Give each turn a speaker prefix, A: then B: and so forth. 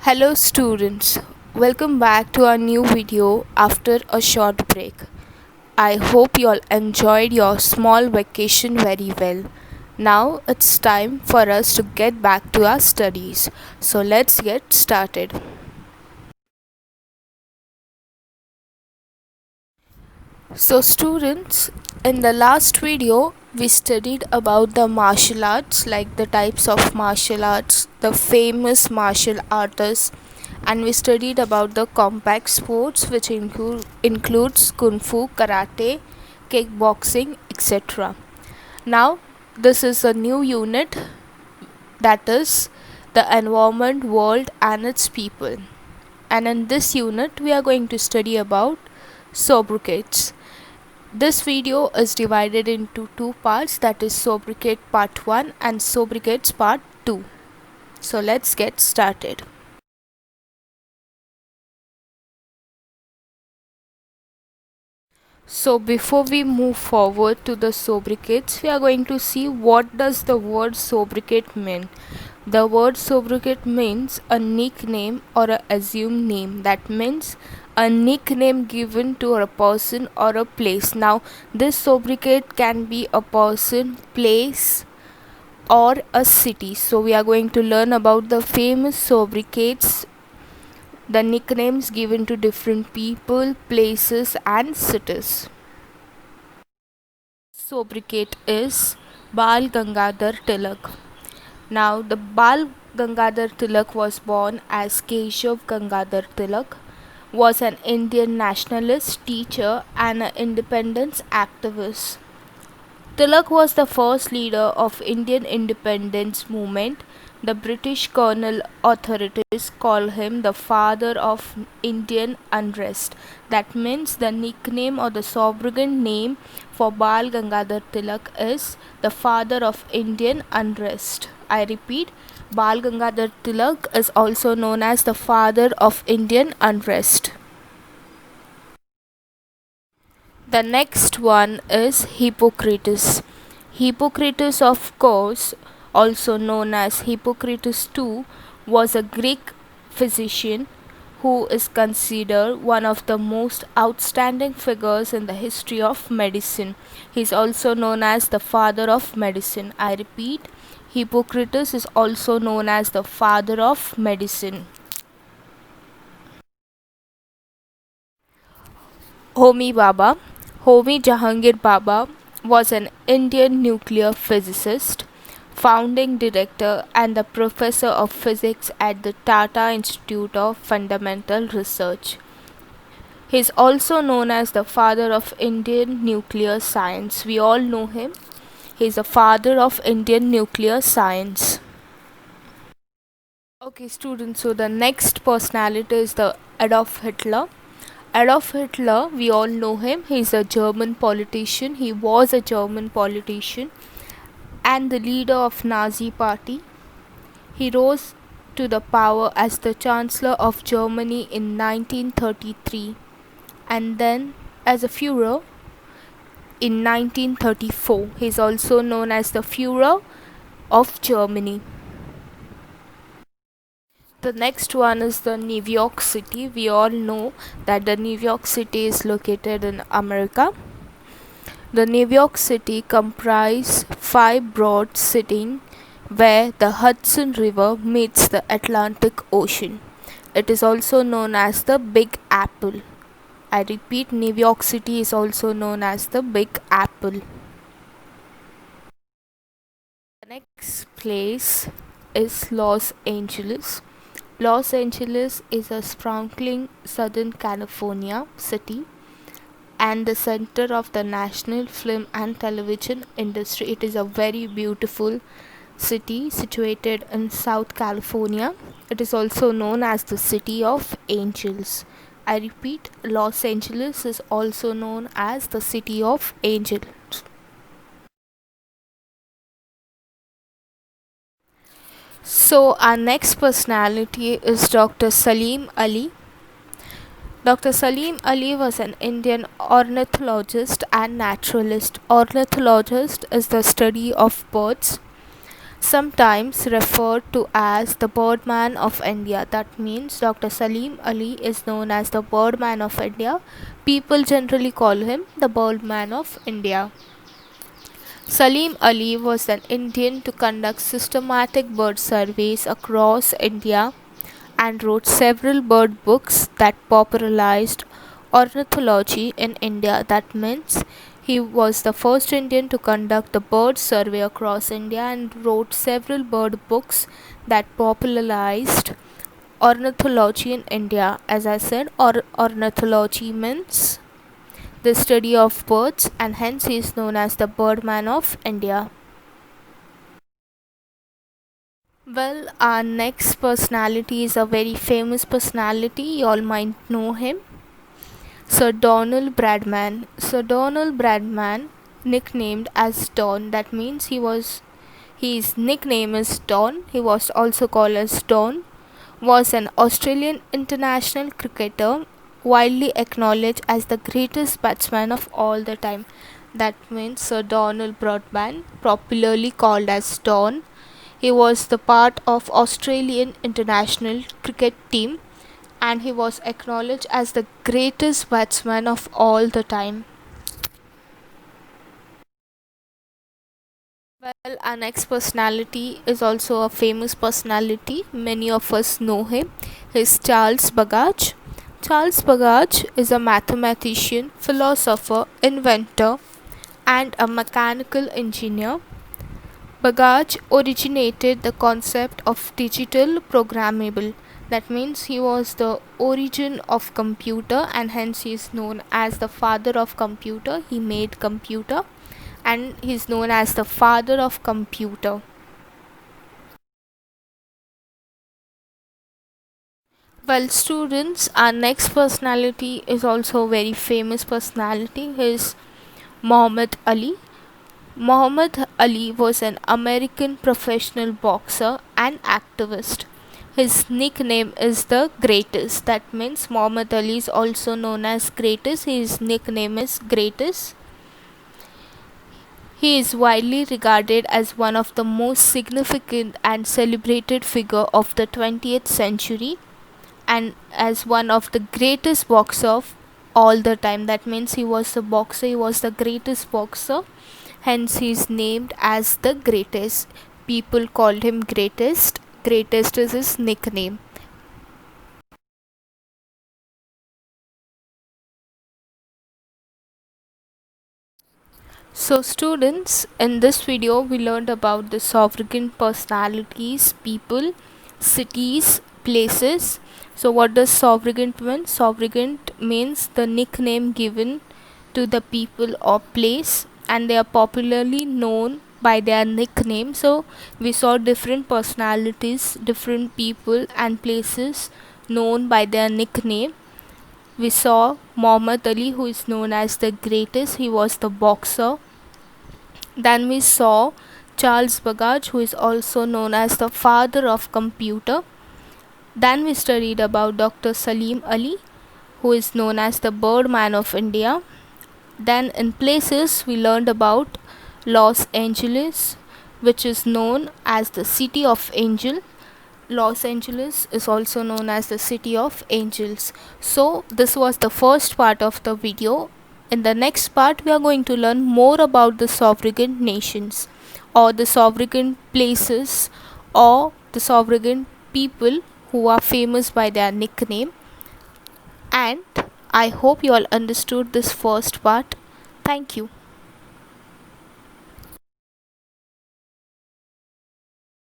A: Hello students, welcome back to our new video after a short break. I hope you all enjoyed your small vacation very well. Now it's time for us to get back to our studies. So let's get started. So students, in the last video we studied about the martial arts, like the types of martial arts, the famous martial artists, and we studied about the combat sports which includes kung fu, karate, kickboxing, etc. Now this is a new unit, that is the environment, world and its people. And in this unit we are going to study about sobriquets. This video is divided into two parts, that is sobriquet part 1 and sobriquets part 2. So let's get started. So before we move forward to the sobriquets, we are going to see what does the word sobriquet mean. The word sobriquet means a nickname or a assumed name. That means a nickname given to a person or a place. Now this sobriquet can be a person, place or a city. So we are going to learn about the famous sobriquets, the nicknames given to different people, places and cities. Sobriquet is Bal Gangadhar Tilak. Now the Bal Gangadhar Tilak was born as Keshav Gangadhar Tilak, was an Indian nationalist, teacher and an independence activist. Tilak was the first leader of Indian independence movement. The British colonial authorities call him the father of Indian unrest. That means the nickname or the sobriquet name for Bal Gangadhar Tilak is the father of Indian unrest. I repeat, Bal Gangadhar Tilak is also known as the father of Indian unrest. The next one is Hippocrates. Hippocrates, of course, also known as Hippocrates II, was a Greek physician who is considered one of the most outstanding figures in the history of medicine. He is also known as the father of medicine. I repeat, Hippocrates is also known as the father of medicine. Homi Bhabha. Homi Jahangir Bhabha was an Indian nuclear physicist, founding director and the professor of physics at the Tata Institute of Fundamental Research. He is also known as the father of Indian nuclear science. We all know him. He is the father of Indian nuclear science. Okay students, so the next personality is the Adolf Hitler. Adolf Hitler, we all know him. He is a German politician. He was a German politician and the leader of Nazi party. He rose to the power as the Chancellor of Germany in 1933 and then as a Führer in 1934. He is also known as the Führer of Germany. The next one is the New York City. We all know that the New York City is located in America. The New York City comprises 5 broad cities where the Hudson River meets the Atlantic Ocean. It is also known as the Big Apple. I repeat, New York City is also known as the Big Apple. The next place is Los Angeles. Los Angeles is a sprawling Southern California city and the center of the national film and television industry. It is a very beautiful city situated in South California. It is also known as the City of Angels. I repeat, Los Angeles is also known as the City of Angels. So our next personality is Dr. Salim Ali. Dr. Salim Ali was an Indian ornithologist and naturalist. Ornithologist is the study of birds. sometimes referred to as the Birdman of India. That means Dr. Salim Ali is known as the Birdman of India. People generally call him the Birdman of India. Salim Ali was an Indian to conduct systematic bird surveys across India and wrote several bird books that popularized ornithology in India. That means he was the first Indian to conduct the bird survey across India and wrote several bird books that popularized ornithology in India. As I said, ornithology means the study of birds, and hence he is known as the Birdman of India. Well, our next personality is a very famous personality. You all might know him. Sir Donald Bradman. Sir Donald Bradman, nicknamed as Don. That means his nickname is Don. He was also called as Don. Was an Australian international cricketer, widely acknowledged as the greatest batsman of all the time. That means Sir Donald Bradman, popularly called as Don. He was the part of Australian international cricket team and he was acknowledged as the greatest batsman of all the time. Well, our next personality is also a famous personality. Many of us know him. He is Charles Babbage. Charles Babbage is a mathematician, philosopher, inventor, and a mechanical engineer. Babbage originated the concept of digital programmable. That means he was the origin of computer and hence he is known as the father of computer. He made computer and he is known as the father of computer. Well, students, our next personality is also a very famous personality. He is Muhammad Ali. Muhammad Ali was an American professional boxer and activist. His nickname is the Greatest. That means Muhammad Ali is also known as Greatest. His nickname is Greatest. He is widely regarded as one of the most significant and celebrated figure of the 20th century and as one of the greatest boxer of all the time. That means he was a boxer, he was the greatest boxer. Hence he is named as the Greatest. People called him Greatest. Greatest is his nickname. So students, in this video we learned about the sovereign personalities, people, cities, places. So what does sovereign mean? Sovereign means the nickname given to the people or place and they are popularly known by their nickname. So we saw different personalities, different people and places known by their nickname. We saw Muhammad Ali, who is known as the Greatest. He was the boxer. Then we saw Charles Babbage, who is also known as the father of computer. Then we studied about Dr. Salim Ali, who is known as the Birdman of India. Then in places we learned about Los Angeles, which is known as the city of angel. Los Angeles is also known as the city of angels. So this was the first part of the video. In the next part we are going to learn more about the sovereign nations or the sovereign places or the sovereign people who are famous by their nickname. And I hope you all understood this first part. Thank you.